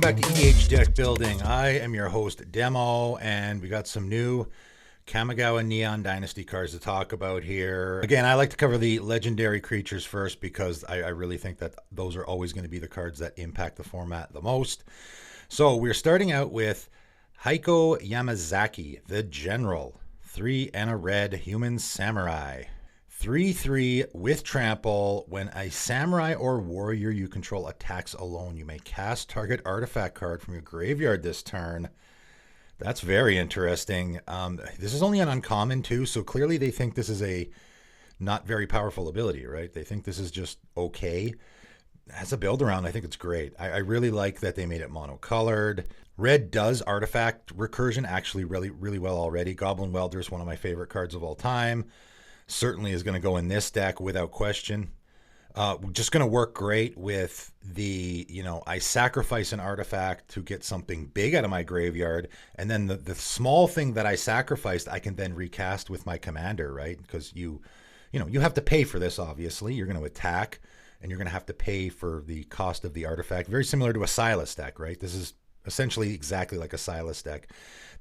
back to EDH Deck Building. I am your host, Demo, and we got some new Kamigawa Neon Dynasty cards to talk about here. Again, I like to cover the legendary creatures first because I really think that those are always going to be the cards that impact the format the most. So we're starting out with Heiko Yamazaki, the General. 3 and a red human samurai. 3/3 with trample. When a samurai or warrior you control attacks alone, you may cast target artifact card from your graveyard this turn. That's very interesting. This is only an uncommon too, so clearly they think this is a not very powerful ability, right? They think this is just okay. As a build around, I think it's great. I really like that they made it monocolored. Red does artifact recursion actually really well already. Goblin Welder is one of my favorite cards of all time. Certainly is going to go in this deck without question. Just going to work great with the, I sacrifice an artifact to get something big out of my graveyard. And then the small thing that I sacrificed, I can then recast with my commander, right? Because you have to pay for this, obviously. You're going to attack and you're going to have to pay for the cost of the artifact. Very similar to a Silas deck, right? This is essentially exactly like a Silas deck.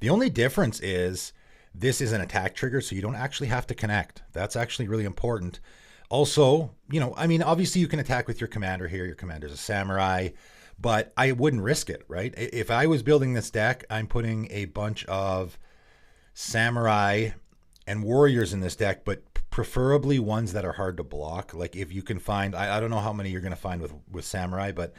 The only difference is this is an attack trigger, so you don't actually have to connect. That's actually really important. Also, obviously you can attack with your commander here. Your commander's a samurai, but I wouldn't risk it, right? If I was building this deck, I'm putting a bunch of samurai and warriors in this deck, but preferably ones that are hard to block. Like if you can find, I don't know how many you're going to find with samurai, but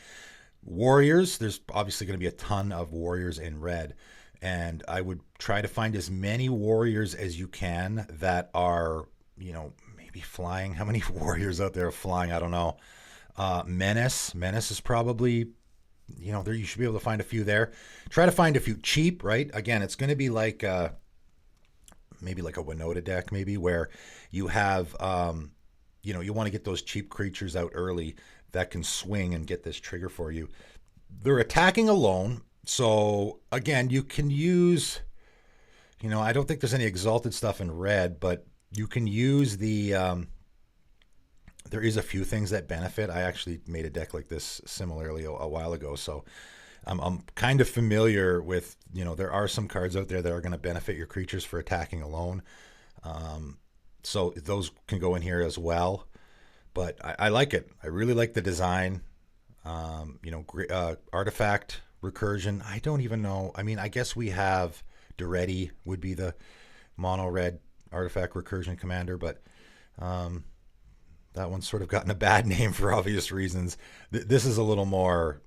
warriors, there's obviously going to be a ton of warriors in red. And I would try to find as many warriors as you can that are, maybe flying. How many warriors out there are flying? I don't know. Menace is probably, there you should be able to find a few there. Try to find a few cheap, right? Again, it's going to be like maybe like a Winota deck, maybe where you have, you want to get those cheap creatures out early that can swing and get this trigger for you. They're attacking alone. So again, you can use, I don't think there's any exalted stuff in red, but you can use the, there is a few things that benefit. I actually made a deck like this similarly a while ago. So I'm kind of familiar with, there are some cards out there that are going to benefit your creatures for attacking alone. So those can go in here as well, but I like it. I really like the design, artifact recursion. I don't even know. I guess we have Duretti would be the mono red artifact recursion commander, but that one's sort of gotten a bad name for obvious reasons. This is a little more,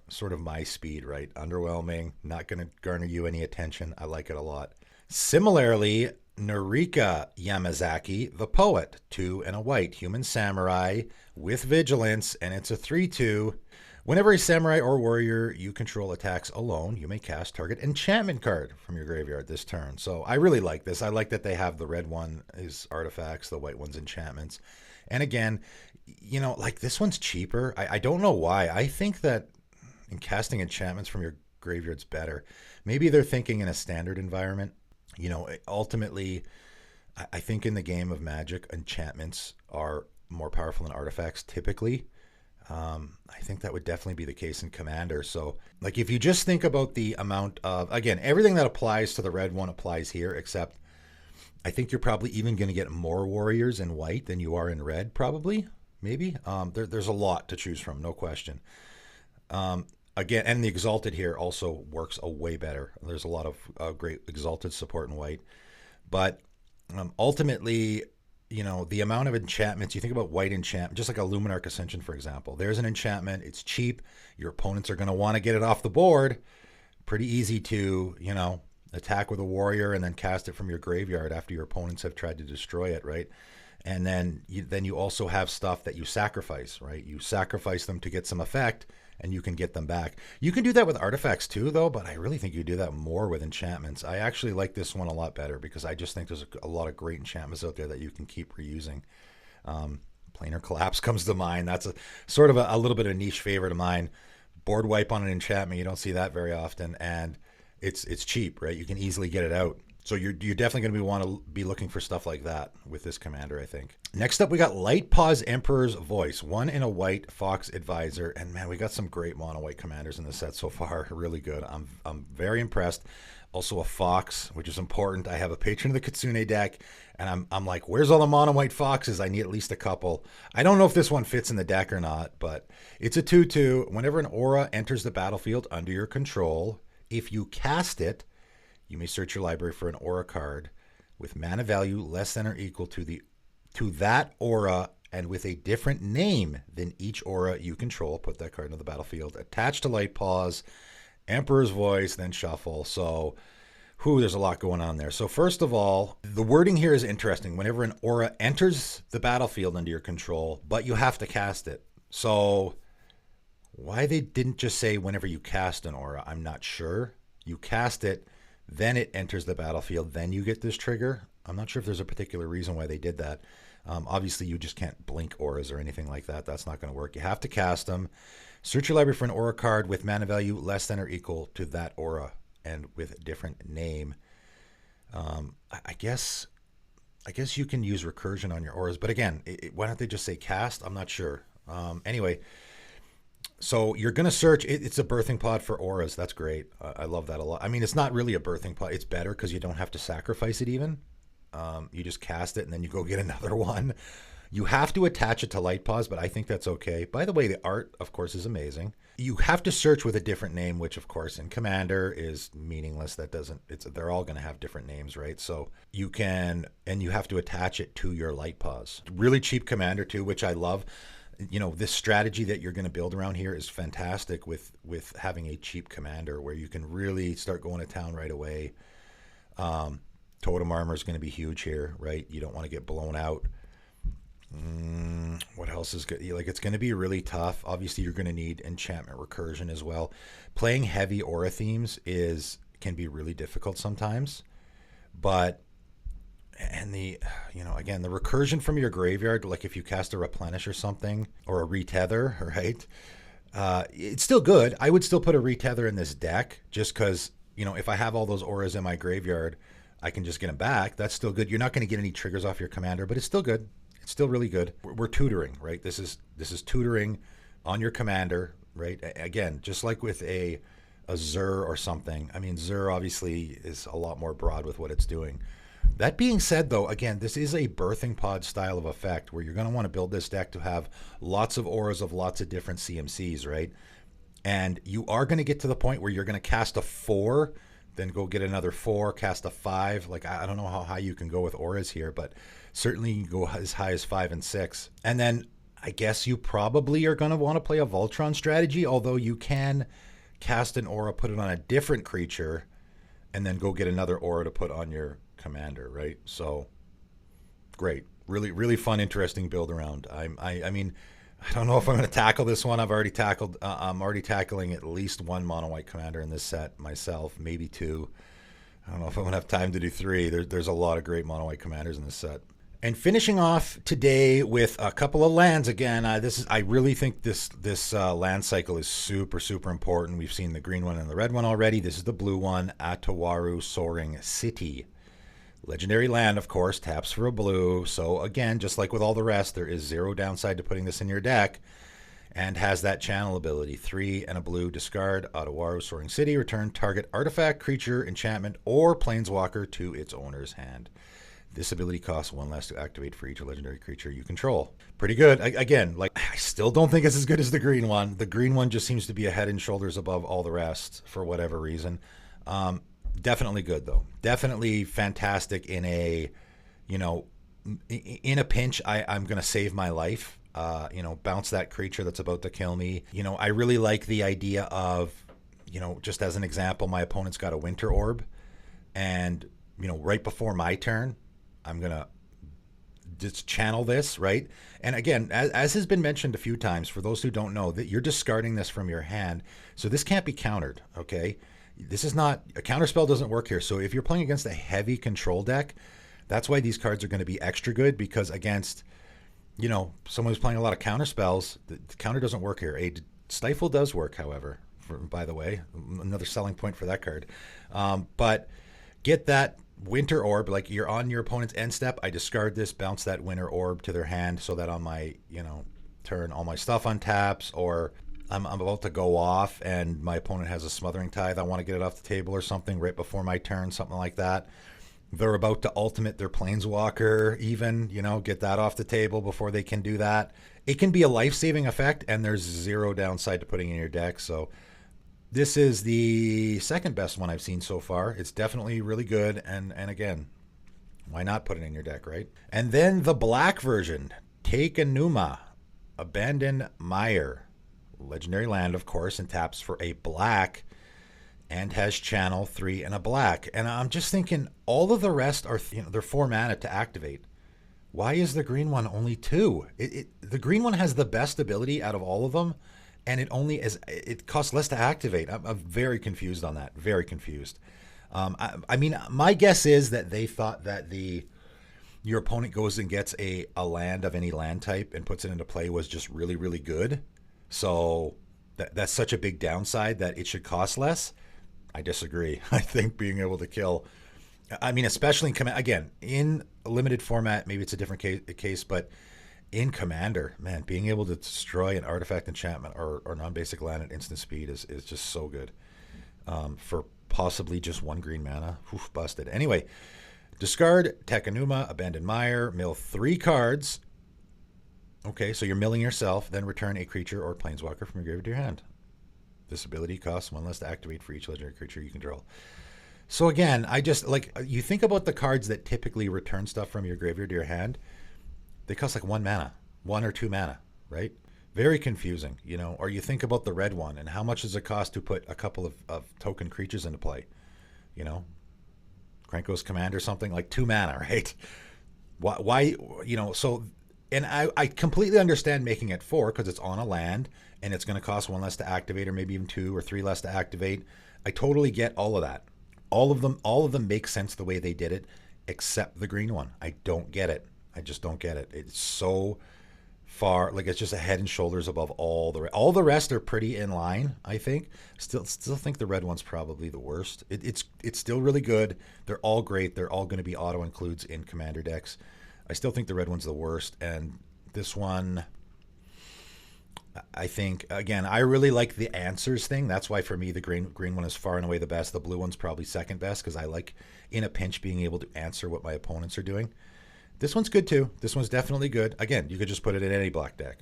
sort of my speed, right? Underwhelming, not going to garner you any attention. I like it a lot. Similarly, Narika Yamazaki, the Poet, 2 and a white human samurai with vigilance, and it's a 3/2. Whenever a samurai or warrior you control attacks alone, you may cast target enchantment card from your graveyard this turn. So I really like this. I like that they have the red one is artifacts, the white one's enchantments. And again, like this one's cheaper. I don't know why. I think that in casting enchantments from your graveyard's better. Maybe they're thinking in a standard environment. Ultimately, I think in the game of Magic, enchantments are more powerful than artifacts typically. I think that would definitely be the case in Commander. So like if you just think about the amount of, again, everything that applies to the red one applies here, except I think you're probably even going to get more warriors in white than you are in red, probably, maybe. There's a lot to choose from, no question. Again, and the Exalted here also works a way better. There's a lot of great Exalted support in white. But ultimately, the amount of enchantments, you think about white enchantment, just like a Luminarch Ascension, for example. There's an enchantment. It's cheap. Your opponents are going to want to get it off the board. Pretty easy to, attack with a warrior and then cast it from your graveyard after your opponents have tried to destroy it, right? And then you also have stuff that you sacrifice, right? You sacrifice them to get some effect, and you can get them back. You can do that with artifacts too, though, but I really think you do that more with enchantments. I actually like this one a lot better because I just think there's a lot of great enchantments out there that you can keep reusing. Planar Collapse comes to mind. That's a sort of a little bit of a niche favorite of mine. Board wipe on an enchantment, you don't see that very often, and it's cheap, right? You can easily get it out. So you're definitely going to want to be looking for stuff like that with this commander, I think. Next up, we got Light Paws Emperor's Voice, 1 in a white Fox Advisor, and man, we got some great mono white commanders in the set so far. Really good. I'm very impressed. Also a Fox, which is important. I have a Patron of the Kitsune deck, and I'm like, where's all the mono white Foxes? I need at least a couple. I don't know if this one fits in the deck or not, but it's a 2/2. Whenever an aura enters the battlefield under your control, if you cast it, you may search your library for an aura card with mana value less than or equal to that aura and with a different name than each aura you control. Put that card into the battlefield. Attached to Light Paws, Emperor's Voice, then shuffle. So, there's a lot going on there. So first of all, the wording here is interesting. Whenever an aura enters the battlefield under your control, but you have to cast it. So why they didn't just say whenever you cast an aura, I'm not sure. You cast it, then it enters the battlefield, then you get this trigger. I'm not sure if there's a particular reason why they did that. Obviously, you just can't blink auras or anything like that. That's not going to work. You have to cast them. Search your library for an aura card with mana value less than or equal to that aura and with a different name. I guess you can use recursion on your auras, but again, why don't they just say cast? I'm not sure. Anyway, so you're going to search. It's a birthing pod for auras. That's great. I love that a lot. I mean, it's not really a birthing pod. It's better because you don't have to sacrifice it even. You just cast it and then you go get another one. You have to attach it to Light Paws, but I think that's okay. By the way, the art, of course, is amazing. You have to search with a different name, which, of course, in Commander is meaningless. They're all going to have different names, right? So you have to attach it to your Light Paws. Really cheap Commander, too, which I love. This strategy that you're going to build around here is fantastic with having a cheap commander where you can really start going to town right away. Totem armor is going to be huge here, right? You don't want to get blown out. What else is good? It's going to be really tough. Obviously, you're going to need enchantment recursion as well. Playing heavy aura themes can be really difficult sometimes, but the recursion from your graveyard, like if you cast a replenish or something or a retether, right? It's still good. I would still put a retether in this deck just because, if I have all those auras in my graveyard, I can just get them back. That's still good. You're not going to get any triggers off your commander, but it's still good. It's still really good. We're tutoring, right? This is tutoring on your commander, right? Again, just like with a Zur or something. I mean, Zur obviously is a lot more broad with what it's doing. That being said, though, again, this is a birthing pod style of effect where you're going to want to build this deck to have lots of auras of lots of different CMCs, right? And you are going to get to the point where you're going to cast a 4, then go get another 4, cast a 5. I don't know how high you can go with auras here, but certainly you can go as high as 5 and 6. And then I guess you probably are going to want to play a Voltron strategy, although you can cast an aura, put it on a different creature, and then go get another aura to put on your commander, right? So great. Really, really fun, interesting build around. I mean, I don't know if I'm going to tackle this one. I'm already tackling at least one mono white commander in this set myself, maybe 2. I don't know if I'm going to have time to do 3. There's a lot of great mono white commanders in this set. And finishing off today with a couple of lands again. I really think this land cycle is super, super important. We've seen the green one and the red one already. This is the blue one, Atawaru Soaring City. Legendary land, of course, taps for a blue. So again, just like with all the rest, there is 0 downside to putting this in your deck, and has that channel ability. 3 and a blue, discard Atawaru Soaring City, return target artifact, creature, enchantment, or planeswalker to its owner's hand. This ability costs 1 less to activate for each legendary creature you control. Pretty good. Again, I still don't think it's as good as the green one. The green one just seems to be a head and shoulders above all the rest for whatever reason. Definitely good, though. Definitely fantastic in a pinch. I'm going to save my life. Bounce that creature that's about to kill me. I really like the idea of, just as an example, my opponent's got a Winter Orb, and, right before my turn, I'm going to just channel this, right? And again, as has been mentioned a few times, for those who don't know, that you're discarding this from your hand, so this can't be countered, okay? This is not, a counterspell doesn't work here. So if you're playing against a heavy control deck, that's why these cards are going to be extra good, because against, someone who's playing a lot of counterspells, the counter doesn't work here. A Stifle does work, however, by the way, another selling point for that card. But get that Winter Orb, like you're on your opponent's end step, I discard this, bounce that Winter Orb to their hand so that on my, turn, all my stuff untaps, or I'm about to go off and my opponent has a Smothering Tithe. I want to get it off the table or something right before my turn, something like that. They're about to ultimate their Planeswalker, even, get that off the table before they can do that. It can be a life-saving effect, and there's zero downside to putting in your deck. So this is the second best one I've seen so far. It's definitely really good, and again, why not put it in your deck, right? And then the black version, Take a Numa, Abandon Mire. Legendary land, of course, and taps for a black and has channel 3 and a black. And I'm just thinking all of the rest are, they're 4 mana to activate. Why is the green one only 2? The green one has the best ability out of all of them, and it costs less to activate. I'm very confused on that. Very confused. I mean, my guess is that they thought that your opponent goes and gets a land of any land type and puts it into play was just really, really good. So that's such a big downside that it should cost less. I disagree. I think being able to kill, I mean, especially again, in a limited format, maybe it's a different case, but in Commander, man, being able to destroy an artifact, enchantment, or non-basic land at instant speed is just so good. For possibly just 1 green mana. Oof, busted. Anyway, discard Tekanuma, Abandon Mire, mill 3 cards. Okay, so you're milling yourself, then return a creature or planeswalker from your graveyard to your hand. This ability costs 1 less to activate for each legendary creature you control. So again, I just, you think about the cards that typically return stuff from your graveyard to your hand, they cost 1 mana, 1 or 2 mana, right? Very confusing, Or you think about the red one, and how much does it cost to put a couple of token creatures into play? Krenko's Command or something, 2 mana, right? Why so... And I completely understand making it 4 because it's on a land and it's going to cost 1 less to activate, or maybe even 2 or 3 less to activate. I totally get all of that. All of them make sense the way they did it, except the green one. I don't get it. I just don't get it. It's so far, it's just a head and shoulders above all the rest are pretty in line, I think. Still think the red one's probably the worst. It's still really good. They're all great. They're all going to be auto includes in Commander decks. I still think the red one's the worst, and this one, I think, again, I really like the answers thing. That's why for me the green one is far and away the best. The blue one's probably second best because I like, in a pinch, being able to answer what my opponents are doing. This one's good too. This one's definitely good. Again, you could just put it in any black deck.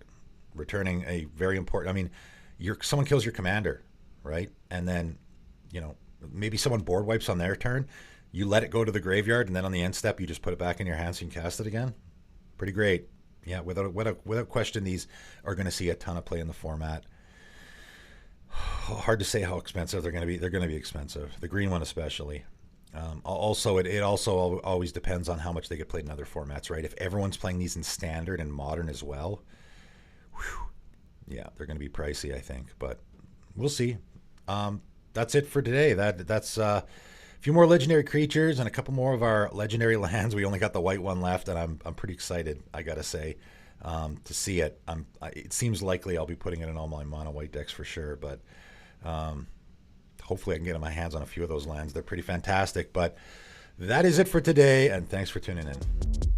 Returning a very important, I mean, someone kills your commander, right? And then, maybe someone board wipes on their turn. You let it go to the graveyard, and then on the end step, you just put it back in your hand so you can cast it again. Pretty great. Yeah, without question, these are going to see a ton of play in the format. Hard to say how expensive they're going to be. They're going to be expensive. The green one especially. Also, it also always depends on how much they get played in other formats, right? If everyone's playing these in Standard and Modern as well, yeah, they're going to be pricey, I think. But we'll see. That's it for today. That's... a few more legendary creatures and a couple more of our legendary lands. We only got the white one left, and I'm pretty excited, I gotta say, to see it. It seems likely I'll be putting it in all my mono white decks for sure, but hopefully I can get my hands on a few of those lands. They're pretty fantastic. But that is it for today, and thanks for tuning in.